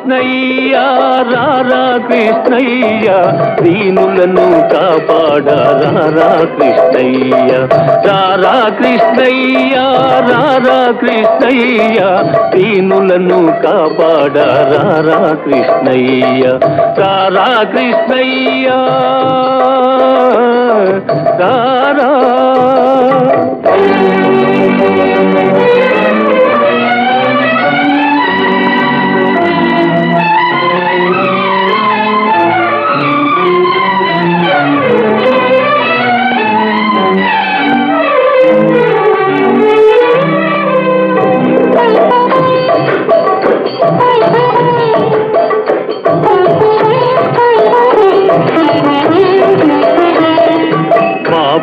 కృష్ణయ్య రారా కృష్ణయ్య దీనులను కాపాడ రారా కృష్ణయ్య రారా కృష్ణయ్య రారా కృష్ణయ్య దీనులను కాపాడ రారా కృష్ణయ్య రారా కృష్ణయ్య రారా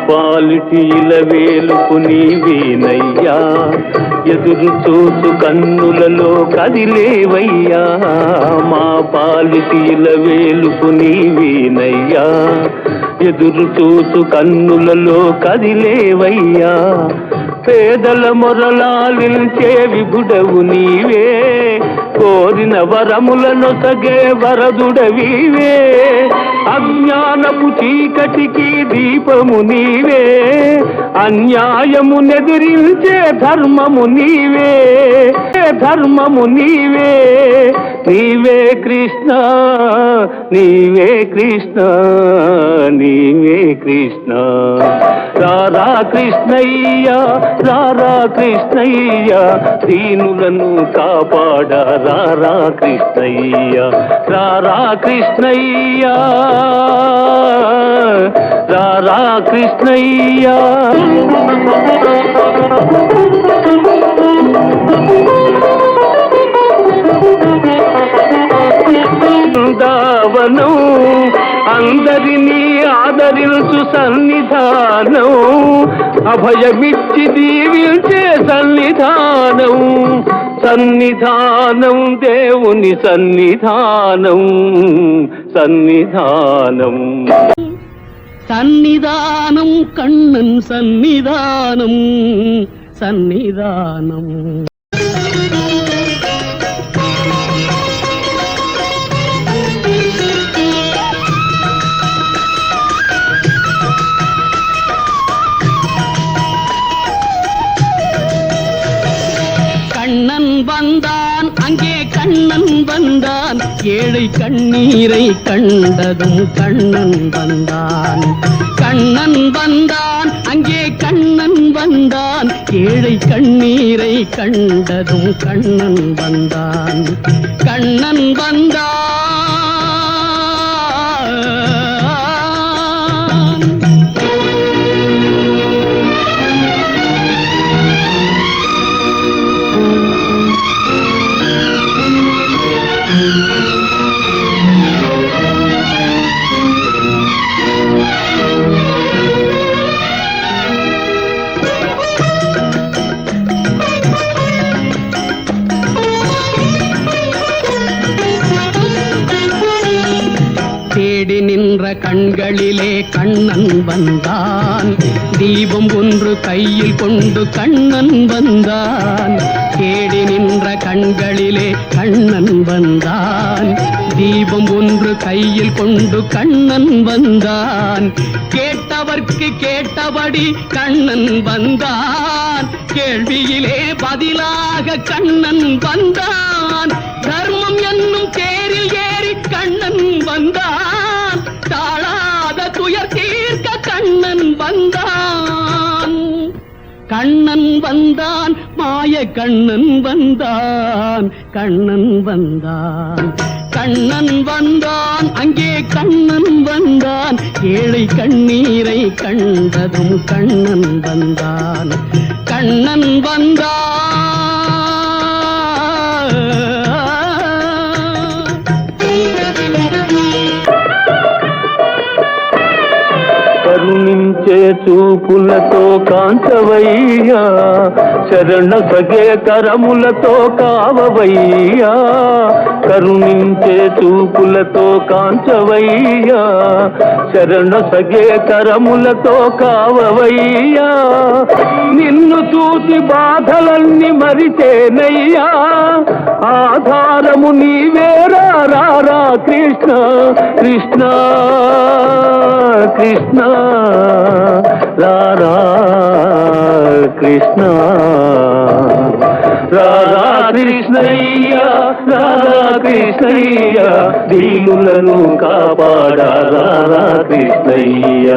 పాలిటీల వేలుపు నీవేనయ్యా ఎదురు చూసు కన్నులలో కదిలేవయ్యా మా పాలిటీల వేలుపు నీవేనయ్యా ఎదురు చూసు కన్నులలో కదిలేవయ్యా పేదల మొరలాలించే విభుడవు నీవే కోరిన వరములను సగే వరదుడవీవే అజ్ఞానపు చీకటికి దీపము నీవే అన్యాయము నెదిరించే ధర్మము నీవే ధర్మము నీవే నీవే కృష్ణ నీవే కృష్ణ నీవే కృష్ణ రారా కృష్ణయ్య రారా కృష్ణయ్య దీనులను కాపాడ రారా కృష్ణయ్య రారా కృష్ణయ్య రారా కృష్ణయ్య బృందావనం అందరినీ ఆదరించు సన్నిధానం అభయమిచ్చి దీవించే సన్నిధానం సన్నిధానం దేవుని సన్నిధానం సన్నిధానం సన్నిధానం కണ്ണన్ సన్నిధానం సన్నిధానం கண்ணன் வந்தான் அங்கே கண்ணன் வந்தான் ஏழை கண்ணீரை கண்டதும் கண்ணன் வந்தான் கண்ணன் வந்தான் அங்கே கண்ணன் வந்தான் ஏழை கண்ணீரை கண்டதும் கண்ணன் வந்தான் கண்ணன் வந்தான் தேடி நின்ற கண்களிலே கண்ணன் வந்தான் தீபம் ஒன்று கையில் கொண்டு கண்ணன் வந்தான் தேடி நின்ற கண்களிலே கண்ணன் வந்தான் தீபம் ஒன்று கையில் கொண்டு கண்ணன் வந்தான் கேட்டவர்க்கு கேட்டபடி கண்ணன் வந்தான் கேள்வியிலே பதிலாக கண்ணன் வந்தான் தர்மம் என்னும் தேரில் ஏறி கண்ணன் வந்தான் தாழாத துயர் தீர்க்க கண்ணன் வந்தான் கண்ணன் வந்தான் மாய கண்ணன் வந்தான் கண்ணன் வந்தான் கண்ணன் வந்தான் அங்கே கண்ணன் வந்தான் ஏழை கண்ணீரை கண்டதும் கண்ணன் வந்தான் கண்ணன் வந்தான் కరుణించే చూపులతో కాంచవయ్యా, శరణ సగే కరములతో కావవయ్యా. కరుణించే చూపులతో కాంచవయ్యా, శరణ సగే కరములతో కావవయ్యా. నిన్ను చూసి బాధలన్నీ మరిచేనయ్యా, ఆధారము నీవేరా రారా కృష్ణ కృష్ణ కృష్ణ రారా కృష్ణ రారా కృష్ణయ్య రారా కృష్ణయ్య, దీనులను కాపాడా రారా కృష్ణయ్య.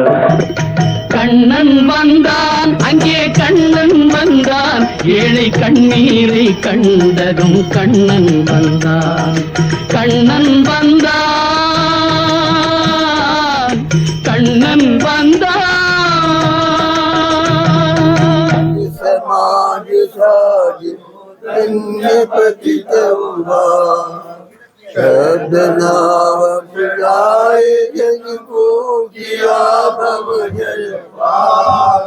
கண்ணன் வந்தான், அங்கே கண்ணன் வந்தான், ஏழை கண்ணீரை கண்டதும் கண்ணன் வந்தான். கண்ணன் வந்தான், கண்ணன் வந்தான். समाज साज पतितौवा, शब्द नाम पुराय जन को किया भव जल पार.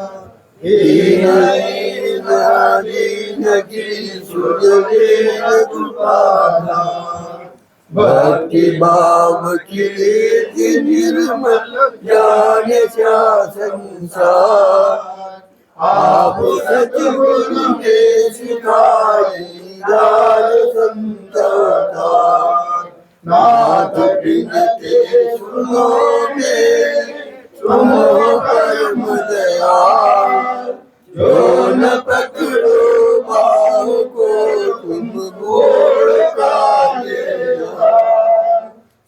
दीन गिरि सुजले कृपाना, भक्ति भाव की निर्मल ज्ञान सा संसार. आप सतगुरु के सिखाई दार संतता, नाथ बिनते सुनो परम दयाल. जो न पकड़ो बाहु को तुम गोड़ का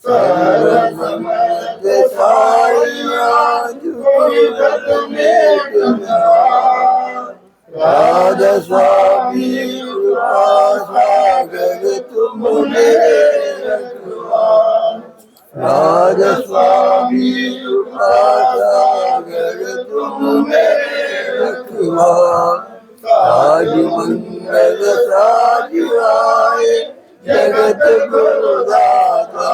सर्वसमर्थ सारिया जुगत में राधा स्वामी कृपा सागर तुम मेरे रखवार. राधा स्वामी कृपा सागर तुम मेरे रखवार. साज मंगल साज आए जगत गुरु दाता,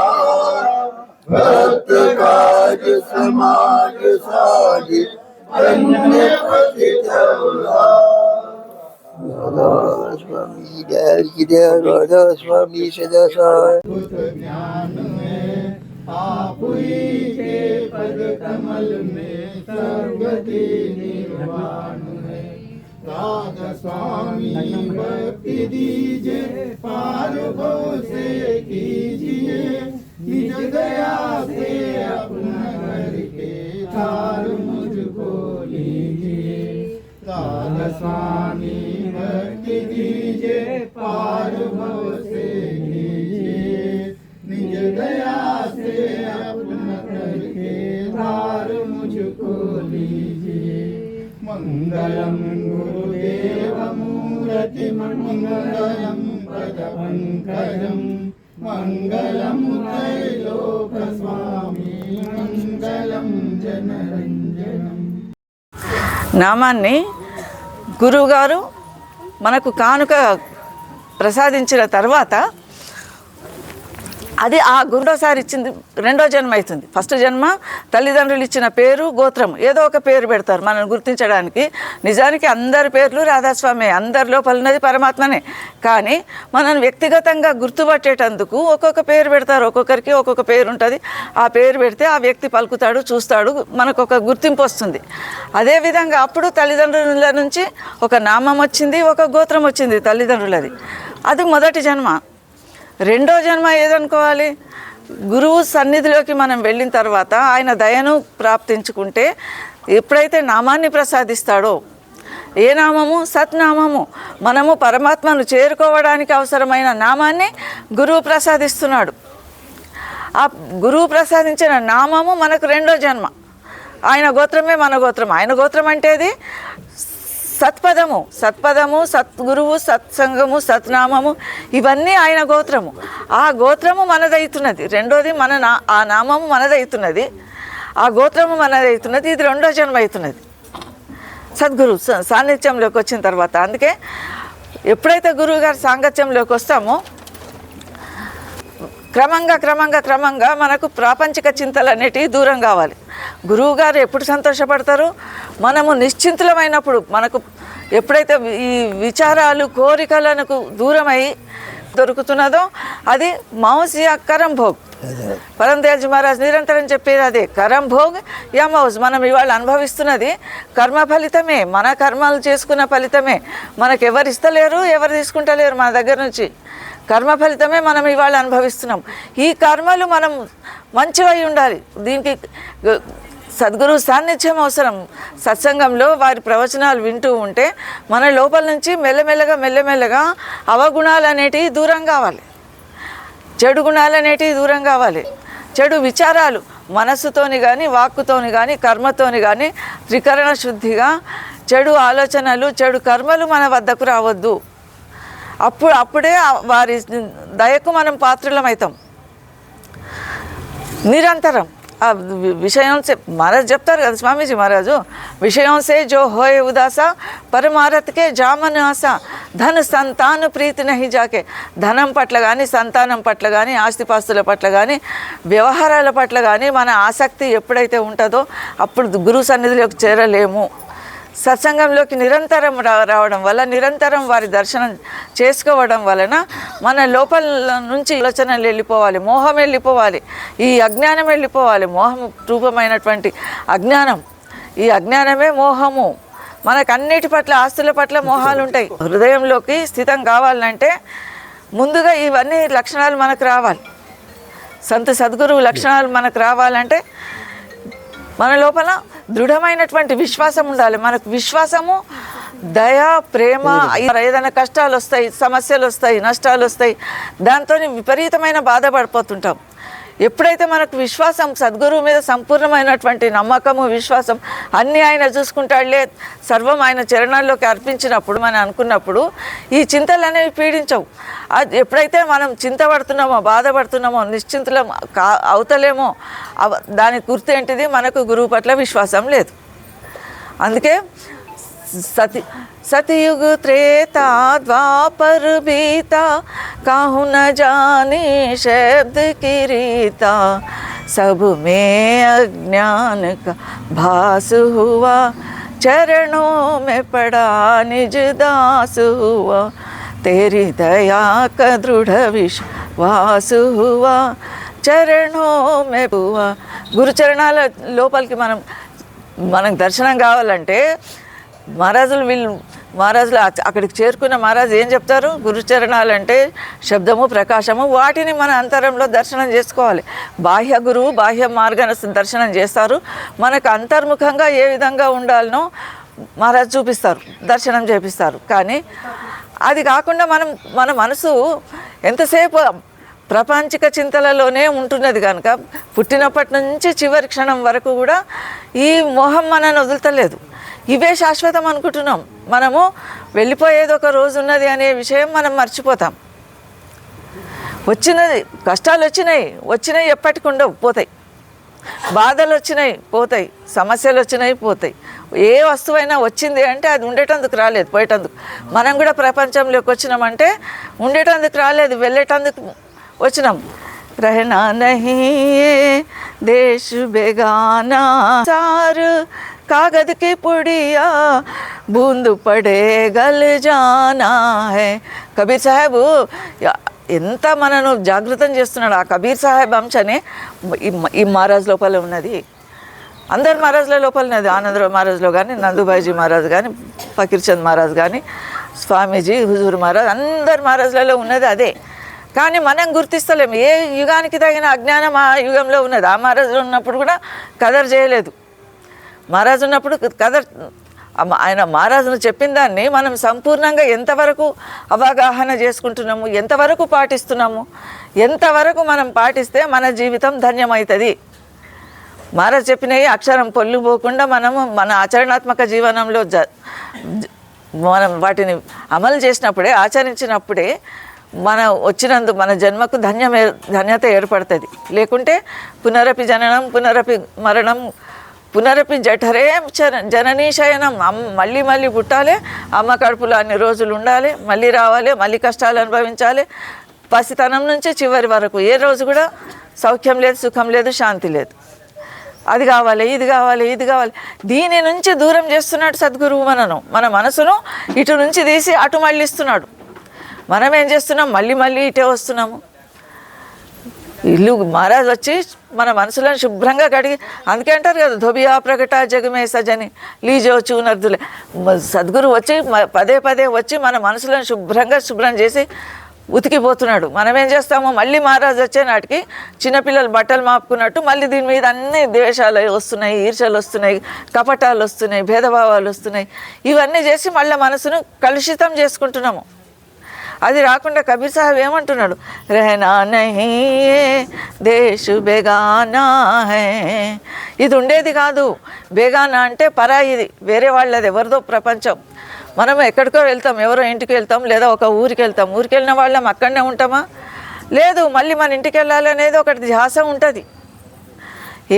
भक्त काज समाज साज अन्य पतितौला. राधा स्वामी दयाल की दया, राधा स्वामी सदा साय. ज्ञान में आप ही के पद कमल में सर्वति निर्वाण है. राधा स्वामी भक्ति दीजिए, पार भव से कीजिए, निज दया से अपना घर के थार मुझको लीजिए. राधा स्वामी भक्ति दीजिए, पार भव से कीजिए, निज दया से अपना घर के थार मुझको लीजिए. मंगलम गुरुदेव मूर्ति मंगलम पद पंकजम, मंगलम त्रैलोक स्वामी, मंगलम जनरंजनम. నామాన్ని గురువుగారు మనకు కానుక ప్రసాదించిన తర్వాత అది ఆ గురువుసారి ఇచ్చింది రెండో జన్మ అవుతుంది. ఫస్ట్ జన్మ తల్లిదండ్రులు ఇచ్చిన పేరు గోత్రం ఏదో ఒక పేరు పెడతారు మనల్ని గుర్తించడానికి. నిజానికి అందరి పేర్లు రాధాస్వామి, అందరి లోపల ఉన్నది పరమాత్మనే. కానీ మనల్ని వ్యక్తిగతంగా గుర్తుపట్టేటందుకు ఒక్కొక్క పేరు పెడతారు, ఒక్కొక్కరికి ఒక్కొక్క పేరు ఉంటుంది. ఆ పేరు పెడితే ఆ వ్యక్తి పలుకుతాడు, చూస్తాడు, మనకు ఒక గుర్తింపు వస్తుంది. అదేవిధంగా అప్పుడు తల్లిదండ్రుల నుంచి ఒక నామం వచ్చింది, ఒక గోత్రం వచ్చింది తల్లిదండ్రులది. అది మొదటి జన్మ. రెండో జన్మ ఏదనుకోవాలి? గురువు సన్నిధిలోకి మనం వెళ్ళిన తర్వాత ఆయన దయను ప్రాప్తించుకుంటే ఎప్పుడైతే నామాన్ని ప్రసాదిస్తాడో, ఏ నామము? సత్నామము. మనము పరమాత్మను చేరుకోవడానికి అవసరమైన నామాన్ని గురువు ప్రసాదిస్తున్నాడు. ఆ గురువు ప్రసాదించిన నామము మనకు రెండో జన్మ. ఆయన గోత్రమే మన గోత్రం. ఆయన గోత్రం అంటేది సత్పదము, సత్పదము, సద్గురువు, సత్సంగము, సత్నామము, ఇవన్నీ ఆయన గోత్రము. ఆ గోత్రము మనదవుతున్నది. రెండోది ఆ నామము మనదవుతున్నది, ఆ గోత్రము మనదవుతున్నది. ఇది రెండో జన్మ అవుతున్నది సద్గురు సాన్నిధ్యంలోకి వచ్చిన తర్వాత. అందుకే ఎప్పుడైతే గురువు గారి సాంగత్యంలోకి వస్తామో క్రమంగా క్రమంగా క్రమంగా మనకు ప్రాపంచిక చింతలు అనేటివి దూరం కావాలి. గురువు గారు ఎప్పుడు సంతోషపడతారు? మనము నిశ్చింతులమైనప్పుడు, మనకు ఎప్పుడైతే ఈ విచారాలు కోరికలకు దూరమై దొరుకుతున్నదో అది మౌస్ యా కరం భోగ్. పరం తేజ్ మహారాజ్ నిరంతరం చెప్పేది అదే, కరం భోగ్ యా మౌజ్. మనం ఇవాళ అనుభవిస్తున్నది కర్మ ఫలితమే, మన కర్మలు చేసుకున్న ఫలితమే. మనకు ఎవరు ఇస్తలేరు, ఎవరు తీసుకుంటలేరు మన దగ్గర నుంచి. కర్మ ఫలితమే మనం ఇవాళ అనుభవిస్తున్నాం. ఈ కర్మలు మనం మంచివై ఉండాలి. దీనికి సద్గురు సాన్నిధ్యం అవసరం. సత్సంగంలో వారి ప్రవచనాలు వింటూ ఉంటే మన లోపల నుంచి మెల్లమెల్లగా అవగుణాలు అనేటివి దూరం కావాలి, చెడు గుణాలు అనేటివి దూరం కావాలి. చెడు విచారాలు మనస్సుతోని కానీ, వాక్కుతోని కానీ, కర్మతోని కానీ త్రికరణ శుద్ధిగా చెడు ఆలోచనలు, చెడు కర్మలు మన వద్దకు రావద్దు. అప్పుడే వారి దయకు మనం పాత్రులమవుతాం. నిరంతరం ఆ విషయం సే మహారాజ్ చెప్తారు కదా, స్వామీజీ మహారాజు, విషయం సే జో హోయే ఉదాస పరమారత్కే జామను ఆశ ధన సంతాన ప్రీతి నహి జాకే. ధనం పట్ల కానీ, సంతానం పట్ల కానీ, ఆస్తిపాస్తుల పట్ల కానీ, వ్యవహారాల పట్ల కానీ మన ఆసక్తి ఎప్పుడైతే ఉంటుందో అప్పుడు గురు సన్నిధిలోకి చేరలేము. సత్సంగంలోకి నిరంతరం రావడం వల్ల, నిరంతరం వారి దర్శనం చేసుకోవడం వలన మన లోపల నుంచి ఆలోచనలు వెళ్ళిపోవాలి, మోహం వెళ్ళిపోవాలి, ఈ అజ్ఞానం వెళ్ళిపోవాలి. మోహం రూపమైనటువంటి అజ్ఞానం, ఈ అజ్ఞానమే మోహము. మనకు అన్నిటి పట్ల, ఆస్తుల పట్ల మోహాలు ఉంటాయి. హృదయంలోకి స్థితం కావాలంటే ముందుగా ఇవన్నీ లక్షణాలు మనకు రావాలి. సద్గురువు లక్షణాలు మనకు రావాలంటే మన లోపల దృఢమైనటువంటి విశ్వాసం ఉండాలి. మనకు విశ్వాసము, దయ, ప్రేమ. ఏదైనా కష్టాలు వస్తాయి, సమస్యలు వస్తాయి, నష్టాలు వస్తాయి, దాంతో విపరీతమైన బాధపడిపోతుంటాం. ఎప్పుడైతే మనకు విశ్వాసం, సద్గురువు మీద సంపూర్ణమైనటువంటి నమ్మకము, విశ్వాసం, అన్నీ ఆయన చూసుకుంటాడులే, సర్వం ఆయన చరణాల్లోకి అర్పించినప్పుడు, మనం అనుకున్నప్పుడు ఈ చింతలు అనేవి పీడించవు. అది ఎప్పుడైతే మనం చింతపడుతున్నామో, బాధపడుతున్నామో, నిశ్చింతలం అవుతలేమో దానికి గుర్తు ఏంటిది? మనకు గురువు పట్ల విశ్వాసం లేదు. అందుకే सतयुग त्रेता द्वापर बीता काहू न जाने शब्द की रीता सब में अज्ञान का भास हुआ चरणों में पड़ा निज दास हुआ तेरी दया का दृढ़ विश्वास हुआ चरणों में हुआ. గురు చరణాల లోపలికి మనకు దర్శనం కావాలంటే మహారాజులు అక్కడికి చేరుకున్న మహారాజు ఏం చెప్తారు? గురుచరణాలు అంటే శబ్దము, ప్రకాశము, వాటిని మన అంతరంలో దర్శనం చేసుకోవాలి. బాహ్య గురువు బాహ్య మార్గాన్ని దర్శనం చేస్తారు. మనకు అంతర్ముఖంగా ఏ విధంగా ఉండాలనో మహారాజు చూపిస్తారు, దర్శనం చేపిస్తారు. కానీ అది కాకుండా మన మనసు ఎంతసేపు ప్రపంచిక చింతలలోనే ఉంటున్నది కనుక పుట్టినప్పటి నుంచి చివరి క్షణం వరకు కూడా ఈ మోహం మనను వదులుతలేదు. ఇవే శాశ్వతం అనుకుంటున్నాం. మనము వెళ్ళిపోయేది ఒక రోజు ఉన్నది అనే విషయం మనం మర్చిపోతాం. వచ్చినది, కష్టాలు వచ్చినాయి ఎప్పటికి ఉండవు, పోతాయి. బాధలు వచ్చినాయి, పోతాయి. సమస్యలు వచ్చినాయి, పోతాయి. ఏ వస్తువైనా వచ్చింది అంటే అది ఉండేటందుకు రాలేదు, పోయేటందుకు. మనం కూడా ప్రపంచంలోకి వచ్చినామంటే ఉండేటందుకు రాలేదు, వెళ్ళేటందుకు వచ్చినాం. रहना नहीं ये देश बेगाना सार कागज की पुड़िया बूंद पड़े गल जाना है. కబీర్ సాహెబ్ ఎంత మనను జాగృతం చేస్తున్నాడు. ఆ కబీర్ సాహెబ్ అంశనే ఈ మహారాజ్ లోపల ఉన్నది. అందరు మహారాజుల లోపల ఉన్నది. ఆనందరావు మహారాజులో కానీ, నందుబాయిజీ మహారాజు కానీ, ఫకీర్ చంద్ మహారాజు కానీ, స్వామీజీ, హుజూర్ మహారాజ్, అందరు మహారాజులలో ఉన్నది అదే. కానీ మనం గుర్తిస్తలేము. ఏ యుగానికి తగిన అజ్ఞానం ఆ యుగంలో ఉన్నది. ఆ మహారాజు ఉన్నప్పుడు కూడా కదర్ చేయలేదు. మహారాజు ఉన్నప్పుడు కదర్, ఆయన మహారాజును చెప్పిన దాన్ని మనం సంపూర్ణంగా ఎంతవరకు అవగాహన చేసుకుంటున్నాము, ఎంతవరకు పాటిస్తున్నాము, ఎంతవరకు మనం పాటిస్తే మన జీవితం ధన్యమవుతుంది. మహారాజు చెప్పినవి అక్షరం పొల్లు పోకుండా మనము మన ఆచరణాత్మక జీవనంలో మనం వాటిని అమలు చేసినప్పుడే, ఆచరించినప్పుడే మన జన్మకు ధన్యత ఏర్పడుతుంది. లేకుంటే పునరపి జననం, పునరపి మరణం, పునరపి జఠరే జననీ శయనం. మళ్ళీ పుట్టాలి, అమ్మ కడుపులో అన్ని రోజులు ఉండాలి, మళ్ళీ రావాలి, మళ్ళీ కష్టాలు అనుభవించాలి. పసితనం నుంచి చివరి వరకు ఏ రోజు కూడా సౌఖ్యం లేదు, సుఖం లేదు, శాంతి లేదు. అది కావాలి, ఇది కావాలి, ఇది కావాలి. దీని నుంచి దూరం చేస్తున్నాడు సద్గురువు మనను. మన మనసును ఇటు నుంచి తీసి అటు మళ్ళిస్తున్నాడు. మనం ఏం చేస్తున్నాం? మళ్ళీ మళ్ళీ ఇటే వస్తున్నాము. ఇల్లు మహారాజ్ వచ్చి మన మనసులను శుభ్రంగా కడిగి, అందుకే అంటారు కదా, ధోబియా ప్రకట జగమే సజని లీజో చూనర్దులే. సద్గురు వచ్చి పదే పదే వచ్చి మన మనసులను శుభ్రం చేసి ఉతికిపోతున్నాడు. మనం ఏం చేస్తాము? మళ్ళీ మహారాజు వచ్చే నాటికి చిన్నపిల్లలు బట్టలు మాపుకున్నట్టు మళ్ళీ దీని మీద అన్ని ద్వేషాలు వస్తున్నాయి, ఈర్షలు వస్తున్నాయి, కపటాలు వస్తున్నాయి, భేదభావాలు వస్తున్నాయి. ఇవన్నీ చేసి మళ్ళీ మనసును కలుషితం చేసుకుంటున్నాము. అది రాకుండా కబీర్ సాహెబ్ ఏమంటున్నాడు? రెహనా నహీ దేశ్ బేగానా హై. ఇది ఉండేది కాదు. బేగానా అంటే పరాయిది, వేరే వాళ్ళది, ఎవరిదో ప్రపంచం. మనం ఎక్కడికో వెళ్తాం, ఎవరో ఇంటికి వెళ్తాం, లేదా ఒక ఊరికి వెళ్తాం. ఊరికి వెళ్ళిన వాళ్ళం అక్కడనే ఉంటామా? లేదు, మళ్ళీ మన ఇంటికి వెళ్ళాలనేది ఒకటి ధ్యాస ఉంటుంది.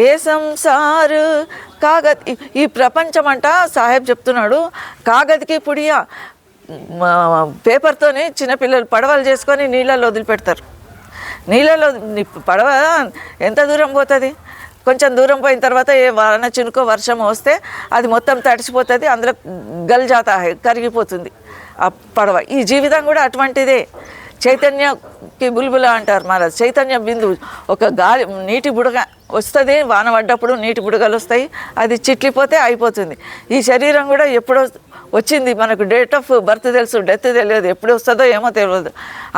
ఏ సంసార్ కాగద్, ఈ ప్రపంచం అంట సాహెబ్ చెప్తున్నాడు, కాగద్కి పుడియా, పేపర్తోని చిన్నపిల్లలు పడవలు చేసుకొని నీళ్ళల్లో వదిలిపెడతారు. నీళ్ళలో పడవ ఎంత దూరం పోతుంది? కొంచెం దూరం పోయిన తర్వాత ఏ వాన చినుకో వర్షం వస్తే అది మొత్తం తడిసిపోతుంది, అందులో గల్జాతా కరిగిపోతుంది ఆ పడవ. ఈ జీవితం కూడా అటువంటిదే. చైతన్యకి బుల్బుల అంటారు మహారాజ్. చైతన్య బిందువు, ఒక గాలి, నీటి బుడగ వస్తుంది, వాన పడ్డప్పుడు నీటి బుడగలు వస్తాయి, అది చిట్లిపోతే అయిపోతుంది. ఈ శరీరం కూడా ఎప్పుడో వచ్చింది, మనకు డేట్ ఆఫ్ బర్త్ తెలుసు, డెత్ తెలియదు, ఎప్పుడు వస్తుందో ఏమో తెలియదు.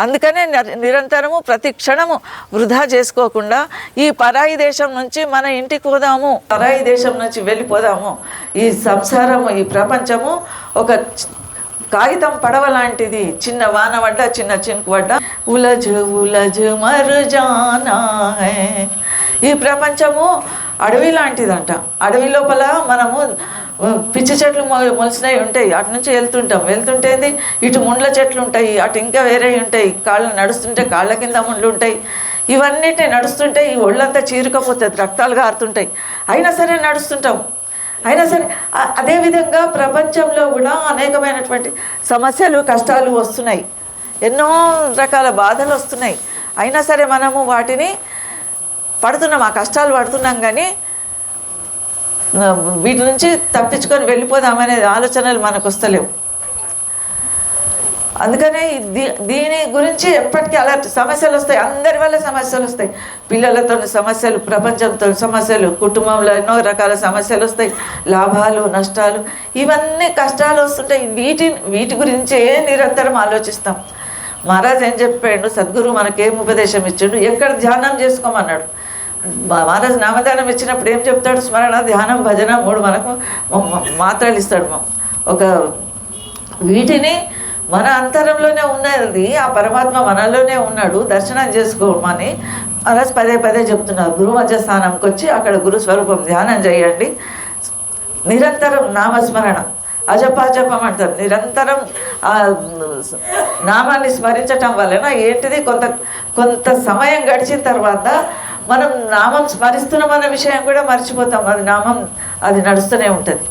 అందుకనే నిరంతరము ప్రతి క్షణము వృధా చేసుకోకుండా ఈ పరాయి దేశం నుంచి మన ఇంటికి పోదాము, పరాయి దేశం నుంచి వెళ్ళిపోదాము. ఈ సంసారము, ఈ ప్రపంచము ఒక కాగితం పడవ లాంటిది. చిన్న వాన పడ్డ, చిన్న చినుకు పడ్డ, ఉలజ్ ఉలజ్ మర్ జానా హై. ఈ ప్రపంచము అడవి లాంటిదంట. అడవి లోపల మనము పిచ్చి చెట్లు మొలిసినవి ఉంటాయి, అటు నుంచి వెళ్తుంటేది ఇటు ముండ్ల చెట్లు ఉంటాయి, అటు ఇంకా వేరే ఉంటాయి. కాళ్ళు నడుస్తుంటే కాళ్ళ కింద ముండ్లు ఉంటాయి. ఇవన్నిటిని నడుస్తుంటే ఈ ఒళ్ళంతా చీరుకపోతుంది, రక్తాలు గారుతుంటాయి. అయినా సరే నడుస్తుంటాం. అయినా సరే అదేవిధంగా ప్రపంచంలో కూడా అనేకమైనటువంటి సమస్యలు, కష్టాలు వస్తున్నాయి, ఎన్నో రకాల బాధలు వస్తున్నాయి. అయినా సరే మనము వాటిని పడుతున్నాం, ఆ కష్టాలు పడుతున్నాం, కానీ వీటి నుంచి తప్పించుకొని వెళ్ళిపోదామనే ఆలోచనలు మనకు వస్తలేవు. అందుకనే దీని గురించి ఎప్పటికీ అలర్ట్. సమస్యలు వస్తాయి, అందరి వల్ల సమస్యలు వస్తాయి. పిల్లలతో సమస్యలు, ప్రపంచంతో సమస్యలు, కుటుంబంలో ఎన్నో రకాల సమస్యలు వస్తాయి, లాభాలు నష్టాలు, ఇవన్నీ కష్టాలు వస్తుంటాయి. వీటి గురించే నిరంతరం ఆలోచిస్తాం. మహారాజ్ ఏం చెప్పాడు? సద్గురు మనకేం ఉపదేశం ఇచ్చాడు? ఎక్కడ ధ్యానం చేసుకోమన్నాడు. మహారాజ్ నామదానం ఇచ్చినప్పుడు ఏం చెప్తాడు? స్మరణ, ధ్యానం, భజన, 3 మనకు మాత్రలు ఇస్తాడు. ఒక వీటిని మన అంతరంలోనే ఉన్నది, ఆ పరమాత్మ మనలోనే ఉన్నాడు, దర్శనం చేసుకోమని మహారాజ్ పదే పదే చెప్తున్నారు. గురు మధ్య స్థానంకి వచ్చి అక్కడ గురు స్వరూపం ధ్యానం చేయండి. నిరంతరం నామస్మరణ, అజపాజపం అంటారు. నిరంతరం ఆ నామాన్ని స్మరించటం వలన ఏంటిది, కొంత సమయం గడిచిన తర్వాత మనం నామం స్మరిస్తున్నామన్న విషయం కూడా మర్చిపోతాం. అది నామం అది నడుస్తూనే ఉంటుంది.